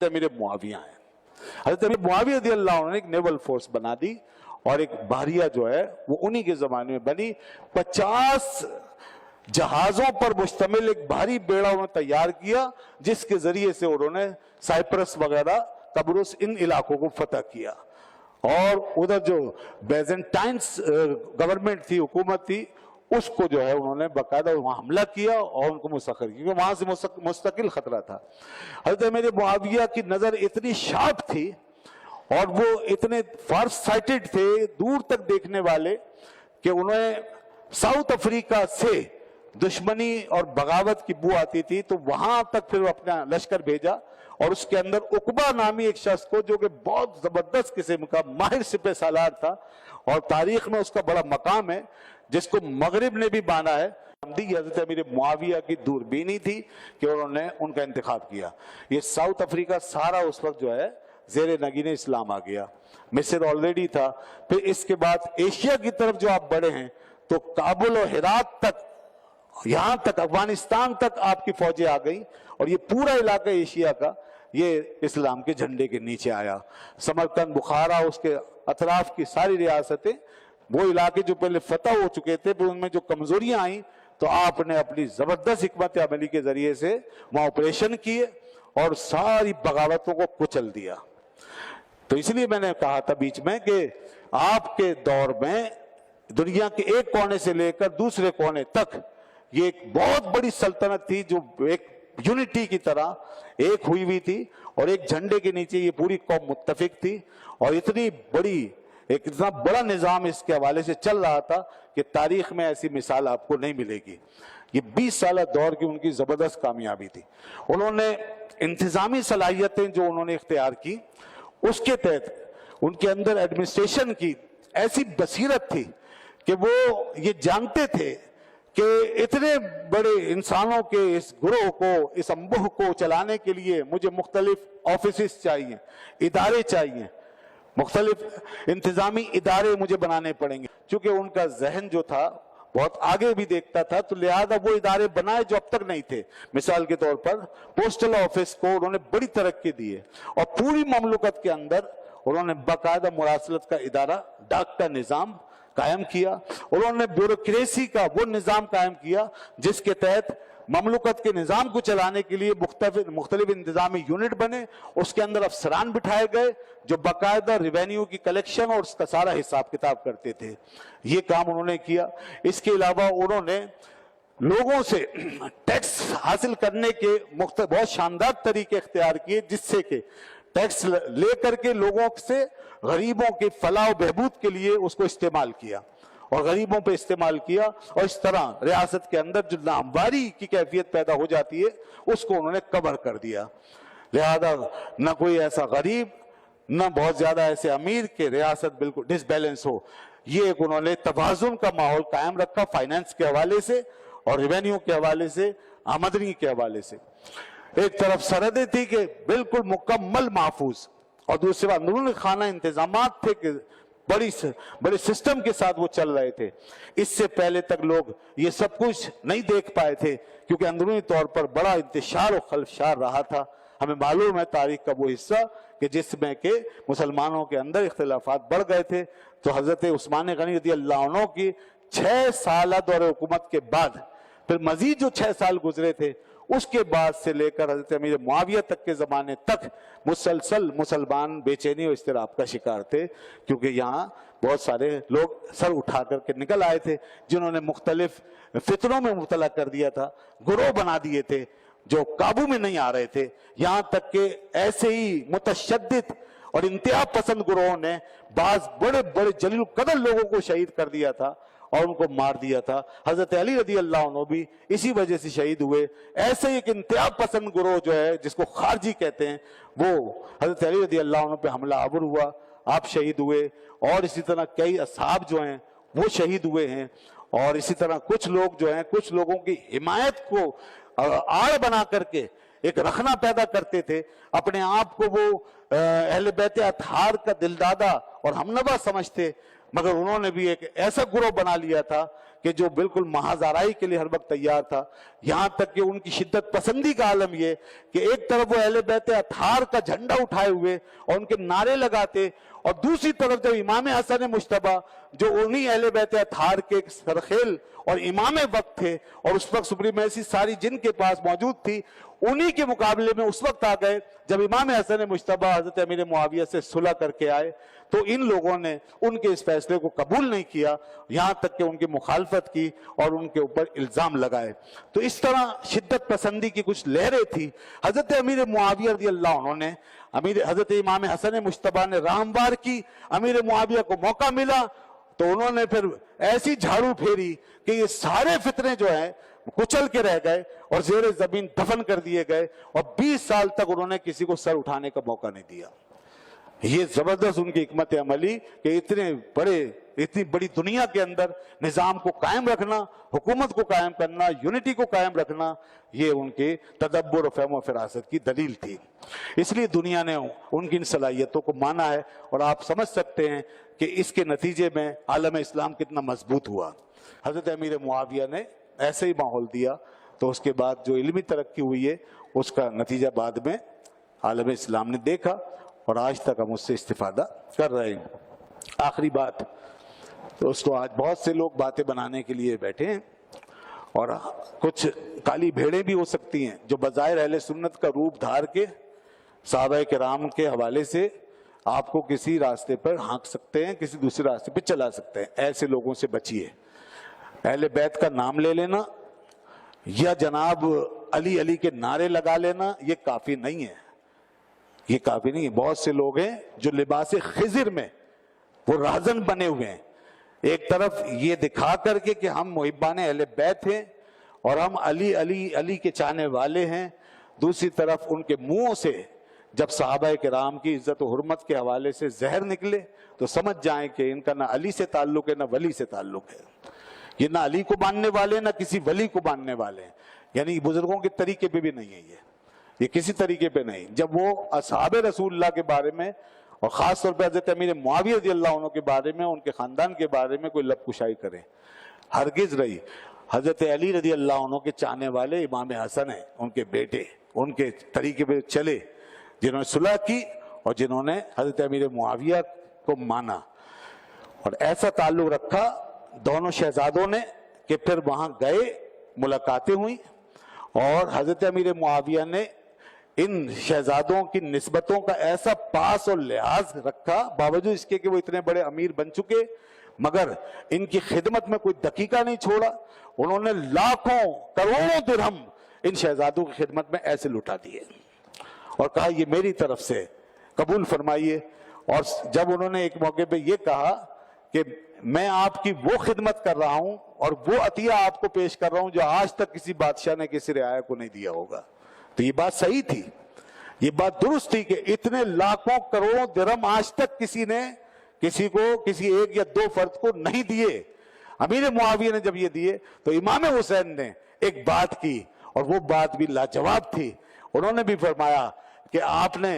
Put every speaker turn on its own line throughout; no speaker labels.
अमीर मुआविया है। हज़रत अमीर मुआविया रज़ियल्लाहु अन्हु ने एक नेवल फोर्स बना दी और एक बहरिया जो है वो उन्हीं के जमाने में बनी। 50 जहाजों पर मुश्तमिल एक भारी बेड़ा उन्होंने तैयार किया, जिसके जरिए से उन्होंने साइप्रस वगैरह, तबरुस, इन इलाकों को फतह किया। और उधर जो बेजेंटाइन्स गवर्नमेंट थी, हुकूमत थी, उसको जो है उन्होंने बाकायदा वहां हमला किया और उनको मुस्तकिल, क्योंकि वहां से मुस्तकिल खतरा था। हज़रत अमीर मुआविया की नजर इतनी शार्प थी और वो इतने फार साइटेड थे, दूर तक देखने वाले, कि उन्हें साउथ अफ्रीका से दुश्मनी और बगावत की बू आती थी, तो वहां तक फिर अपना लश्कर भेजा और उसके अंदर उकबा नामी एक शख्स को, जो कि बहुत जबरदस्त किस्म का माहिर सिपह सालार था और तारीख में उसका बड़ा मकाम है, जिसको मगरिब ने भी माना है। हज़रत अमीर मुआविया की दूरबीनी थी कि उन्होंने उनका इंतखाब किया। ये साउथ अफ्रीका सारा उस वक्त जो है ज़ेरे नगीने इस्लाम आ गया। मिस्र ऑलरेडी था। फिर इसके बाद एशिया की तरफ जो आप बढ़े हैं तो काबुल और हेरात तक, यहां तक अफगानिस्तान तक आपकी फौजें आ गई और ये पूरा इलाका एशिया का ये इस्लाम के झंडे के नीचे आया। समरकंद, बुखारा, उसके अतराफ की सारी रियासतें, वो इलाके जो पहले फतह हो चुके थे, फिर उनमें जो कमजोरियां आई तो आपने अपनी जबरदस्त हिकमत अमली के जरिए से वहां ऑपरेशन किए और सारी बगावतों को कुचल दिया। तो इसलिए मैंने कहा था बीच में कि आपके दौर में दुनिया के एक कोने से लेकर दूसरे कोने तक ये एक बहुत बड़ी सल्तनत थी, जो एक यूनिटी की तरह एक हुई हुई थी और एक झंडे के नीचे ये पूरी कौम मुत्तफिक थी। और इतनी बड़ी, एक इतना बड़ा निजाम इसके हवाले से चल रहा था कि तारीख में ऐसी मिसाल आपको नहीं मिलेगी। ये 20 साल दौर की उनकी जबरदस्त कामयाबी थी। उन्होंने इंतजामी सलाहियतें जो उन्होंने इख्तियार की, उसके तहत उनके अंदर एडमिनिस्ट्रेशन की ऐसी बसीरत थी कि वो ये जानते थे कि इतने बड़े इंसानों के इस ग्रोह को, इस अंबुह को चलाने के लिए मुझे मुख्तलिफ ऑफिस चाहिए, इदारे चाहिए, मुख्तलिफ इंतजामी इदारे मुझे बनाने पड़ेंगे। चूंकि उनका जहन जो था बहुत आगे भी देखता था, तो लिहाजा वो इदारे बनाए जो अब तक नहीं थे। मिसाल के तौर पर पोस्टल ऑफिस को उन्होंने बड़ी तरक्की दी है और पूरी ममलुकत के अंदर उन्होंने बाकायदा मुरासलत का इदारा, डाक का निज़ाम कायम किया। उन्होंने ब्यूरोक्रेसी का वो निज़ाम कायम किया जिसके तहत ममलुकत के निज़ाम को चलाने के लिए मुख्तलिफ इंतजामी यूनिट बने, उसके अंदर अफसरान बिठाए गए जो बाकायदा रेवेन्यू की कलेक्शन और उसका सारा हिसाब किताब करते थे। ये काम उन्होंने किया। इसके अलावा उन्होंने लोगों से टैक्स हासिल करने के बहुत शानदार तरीके इख्तियार किए, जिससे कि टैक्स लेकर के लोगों से गरीबों के फलाह बहबूद के लिए उसको इस्तेमाल किया और गरीबों पे इस्तेमाल किया। और इस तरह रियासत के अंदर जो नामवारी की कैफियत पैदा हो जाती है उसको उन्होंने कवर कर दिया। लिहाजा न कोई ऐसा गरीब न बहुत ज्यादा ऐसे अमीर के रियासत बिल्कुल डिसबैलेंस हो। ये एक उन्होंने तवाज़ुन का माहौल कायम रखा, फाइनेंस के हवाले से और रेवेन्यू के हवाले से, आमदनी के हवाले से। एक तरफ सरहदें थी कि बिल्कुल मुकम्मल महफूज और दूसरी बात अंदरूनी खाना इंतजामात थे कि बड़े सिस्टम के साथ वो चल रहे थे। इससे पहले तक लोग ये सब कुछ नहीं देख पाए थे क्योंकि अंदरूनी तौर पर बड़ा इंतशार और खलफशार रहा था। हमें मालूम है तारीख का वो हिस्सा कि जिसमें के मुसलमानों के अंदर इख्तिलाफात बढ़ गए थे। तो हजरत उस्मान गनी रज़ियल्लाहु अन्हु की 6 साल दौर हुकूमत के बाद फिर मजीद जो 6 साल गुजरे थे, उसके बाद से लेकर हजरत अमीर मुआविया तक के ज़माने तक मुसलसल मुसलमान बेचैनी और इस्तिराब का शिकार थे, क्योंकि यहाँ बहुत सारे लोग सर उठा करके निकल आए थे जिन्होंने मुख्तलिफ फितरों में मुब्तला कर दिया था, गिरोह बना दिए थे जो काबू में नहीं आ रहे थे। यहाँ तक के ऐसे ही मुतशद्दिद और इंतहा पसंद गिरोहों ने बाज बड़े बड़े जलील कदर लोगों को शहीद कर दिया था और उनको मार दिया था। हजरत अली रज़ियल्लाहु अन्हु भी इसी वजह से शहीद हुए। ऐसे ही एक इंतहा पसंद गिरोह जो है जिसको खारजी कहते हैं, वो हजरत अली रज़ियल्लाहु अन्हु पे हमला आवर हुआ, आप शहीद हुए। और इसी तरह कई असहाब जो हैं वो शहीद हुए हैं। और इसी तरह कुछ लोग जो हैं, कुछ लोगों की हिमायत को आड़ बना करके एक रखना पैदा करते थे, अपने आप को वो अहले बैत अतहार का दिलदादा और हमनवा समझते, मगर उन्होंने भी एक ऐसा ग्रोह बना लिया था کہ جو بالکل महाज़ाराई के लिए हर वक्त तैयार था, यहाँ तक कि उनकी शिद्दत पसंदी का आलम ये कि एक तरफ वो अहले बैत अतहार का झंडा उठाए हुए और उनके नारे लगाते, और दूसरी तरफ जब इमाम हसन मुश्तबा जो उन्हीं अहले बैत अतहार के सरखेल और इमाम वक्त थे और उस वक्त सुप्रीमेसी सारी जिनके पास मौजूद थी, उन्हीं के मुकाबले में उस वक्त आ गए जब इमाम हसन मुश्तबा हजरत अमीर मुआविया से सुलह करके आए, तो इन लोगों ने उनके इस फैसले को कबूल नहीं किया, यहाँ तक कि उनकी मुखालफत की और उनके ऊपर इल्जाम लगाए। तो इस तरह शिद्दत पसंदी की कुछ लहरें थी। हजरत अमीर मुआविया रज़ियल्लाहु अन्हु ने हजरत इमाम हसन मुश्तबा ने रामवार की, अमीर मुआविया को मौका मिला तो उन्होंने फिर ऐसी झाड़ू फेरी कि ये सारे फितने जो हैं कुचल के रह गए और जेर जमीन दफन कर दिए गए, और 20 साल तक उन्होंने किसी को सर उठाने का मौका नहीं दिया। ये जबरदस्त उनकी हिकमत अमली कि इतनी बड़ी दुनिया के अंदर निजाम को कायम रखना, हुकूमत को कायम करना, यूनिटी को कायम रखना, ये उनके तदब्बुर और फहम व फिरासत की दलील थी। इसलिए दुनिया ने उनकी इन सलाहियतों को माना है, और आप समझ सकते हैं कि इसके नतीजे में आलम इस्लाम कितना मजबूत हुआ। हजरत अमीर मुआविया ने ऐसे ही माहौल दिया, तो उसके बाद जो इल्मी तरक्की हुई है उसका नतीजा बाद में आलम इस्लाम ने देखा, और आज तक हम उससे इस्तिफादा कर रहे हैं। आखिरी बात, तो उसको आज बहुत से लोग बातें बनाने के लिए बैठे हैं, और कुछ काली भेड़ें भी हो सकती हैं जो बज़ाहिर अहले सुन्नत का रूप धार के सहाबा किराम के हवाले से आपको किसी रास्ते पर हाँक सकते हैं, किसी दूसरे रास्ते पर चला सकते हैं। ऐसे लोगों से बचिए। अहले बैत का नाम ले लेना या जनाब अली अली के नारे लगा लेना ये काफी नहीं है, ये काफी नहीं है। बहुत से लोग हैं जो लिबास खिज़र में वो राजन बने हुए हैं, एक तरफ ये दिखा करके कि हम मुहिब्बान अहले बैत हैं और हम अली अली अली के चाहने वाले हैं, दूसरी तरफ उनके मुंहों से जब सहाबा किराम की इज्जत और हुर्मत के हवाले से जहर निकले तो समझ जाएं कि इनका ना अली से ताल्लुक है ना वली से ताल्लुक है। ये ना अली को मानने वाले ना किसी वली को मानने वाले हैं, यानी बुजुर्गों के तरीके पे भी नहीं है ये किसी तरीके पे नहीं। जब वो असहाबे रसूलुल्लाह के बारे में और खास तौर पर हजरत अमीर मुआविया रज़ियल्लाहु अन्हु के बारे में, उनके खानदान के बारे में कोई लबकुशाई करे, हरगिज रही। हजरत अली रज़ियल्लाहु अन्हु के चाहने वाले इमाम हसन हैं, उनके बेटे, उनके तरीके पे चले, जिन्होंने सुलह की और जिन्होंने हजरत अमीर मुआविया को माना और ऐसा ताल्लुक रखा दोनों शहजादों ने कि फिर वहां गए, मुलाकातें हुई और हजरत अमीर मुआविया ने इन शहजादों की निस्बतों का ऐसा पास और लिहाज रखा, बावजूद इसके कि वो इतने बड़े अमीर बन चुके, मगर इनकी खिदमत में कोई दकीका नहीं छोड़ा। उन्होंने लाखों करोड़ों दिरहम इन शहजादों की खिदमत में ऐसे लुटा दिए और कहा ये मेरी तरफ से कबूल फरमाइए। और जब उन्होंने एक मौके पे ये कहा कि मैं आपकी वो खिदमत कर रहा हूं और वो अतिया आपको पेश कर रहा हूं जो आज तक किसी बादशाह ने किसी रियाया को नहीं दिया होगा, तो ये बात सही थी, ये बात दुरुस्त थी कि इतने लाखों करोड़ों दिरहम आज तक किसी ने किसी को, किसी एक या दो फर्द को नहीं दिए। अमीर मुआविया ने जब ये दिए तो इमाम हुसैन ने एक बात की और वो बात भी लाजवाब थी। उन्होंने भी फरमाया कि आपने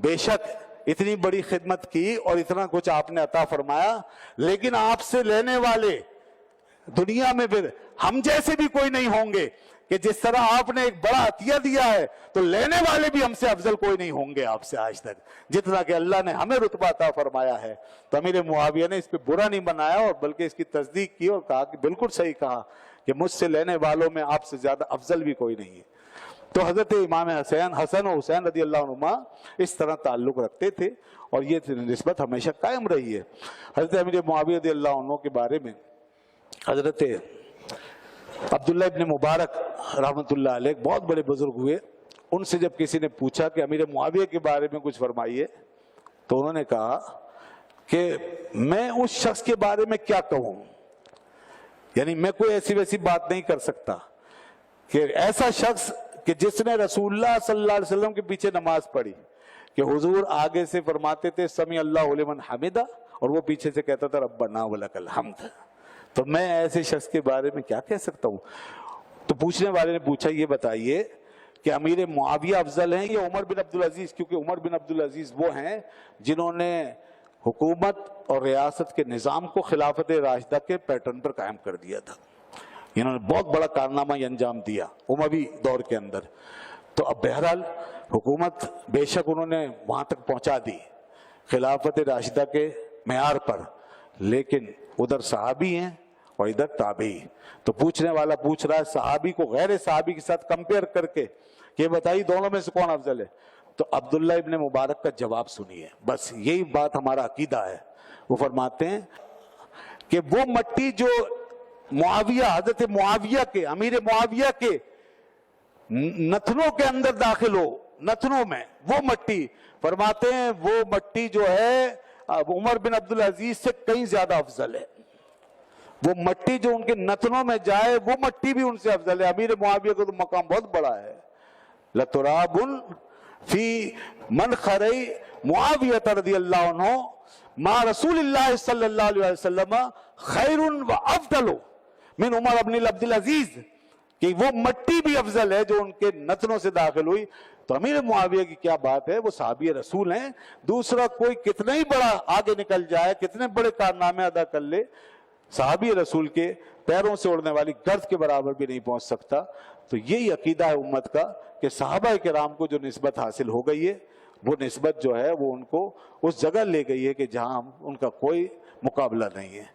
बेशक इतनी बड़ी खिदमत की और इतना कुछ आपने अता फरमाया, लेकिन आपसे लेने वाले दुनिया में फिर हम जैसे भी कोई नहीं होंगे कि जिस तरह आपने एक बड़ा अतिया दिया है तो लेने वाले भी हमसे अफजल कोई नहीं होंगे आपसे आज तक, जितना कि अल्लाह ने हमें रुतबा अता फरमाया है। तो अमीर मुआविया ने इस पे बुरा नहीं बनाया और बल्कि इसकी तस्दीक की और कहा कि बिल्कुल सही कहा कि मुझसे लेने वालों में आपसे ज्यादा अफजल भी कोई नहीं है। तो हजरत इमाम हसन और हुसैन रज़ियल्लाहु अन्हुमा इस तरह ताल्लुक रखते थे और ये निस्बत हमेशा कायम रही है। हजरत अमीर मुआविया रज़ियल्लाहु अन्हु के बारे में हजरत अब्दुल्लाह इब्न मुबारक रहमतुल्लाह अलैह बहुत बड़े बुजुर्ग हुए, उनसे जब किसी ने पूछा कि अमीर मुआविया के बारे में कुछ फरमाइए, तो उन्होंने कहा कि मैं उस शख्स के बारे में क्या कहूं, यानी मैं कोई ऐसी वैसी बात नहीं कर सकता कि ऐसा शख्स कि जिसने रसूलुल्लाह सल्लल्लाहु अलैहि वसल्लम के पीछे नमाज पढ़ी कि हुजूर आगे से फरमाते थे समी अल्लाहु लिमन हमिदा और वो पीछे से कहता था रब्बना वलकल हम्द, तो मैं ऐसे शख्स के बारे में क्या कह सकता हूं। तो पूछने वाले ने पूछा ये बताइए कि अमीर मुआविया अफजल हैं या उमर बिन अब्दुल अजीज, क्योंकि उमर बिन अब्दुल अजीज वो हैं जिन्होंने हुकूमत और रियासत के निज़ाम को खिलाफत राशिदा के पैटर्न पर कायम कर दिया था। इन्होंने बहुत बड़ा कारनामा अंजाम दिया उमवी दौर के अंदर। तो अब बहरहाल हुकूमत बेशक उन्होंने वहां तक पहुंचा दी खिलाफत राशिदा के मेयार पर, लेकिन उधर सहाबी हैं और इधर ताबी। तो पूछने वाला पूछ रहा है सहाबी को गैर सहाबी के साथ कंपेयर करके कि बताइए दोनों में से कौन अफजल है। तो अब्दुल्ला इब्ने मुबारक का जवाब सुनिए, बस यही बात हमारा अकीदा है। वो फरमाते हैं कि वो मट्टी जो मुआविया, हजरत मुआविया के, अमीर मुआविया के नथनों के अंदर दाखिल हो, नथनों में वो मट्टी, फरमाते हैं वो मट्टी जो है उमर बिन अब्दुल अजीज से कहीं ज्यादा अफजल है। वो मट्टी जो उनके नथनों में जाए वो मट्टी भी उनसे अफजल है। अमीर मुआविया का तो मकाम बहुत बड़ा है। लतुराबुन फी मनखरई मुआविया रज़ियल्लाहु अन्हु मा रसूलिल्लाह सल्लल्लाहु अलैहि वसल्लम खैरुन व अफदलु मिन उमर इब्न अब्दुल अजीज, कि वो मट्टी भी अफजल है जो उनके नथनों से दाखिल हुई। तो अमीर मुआविया की क्या बात है, वो साहबी रसूल हैं। दूसरा कोई कितना ही बड़ा आगे निकल जाए, कितने बड़े कारनामे अदा कर ले, साहबी रसूल के पैरों से उड़ने वाली गर्द के बराबर भी नहीं पहुंच सकता। तो यही अकीदा है उम्मत का कि सहाबा किराम को जो निस्बत हासिल हो गई है, वो निस्बत जो है वो उनको उस जगह ले गई है कि जहां उनका कोई मुकाबला नहीं है।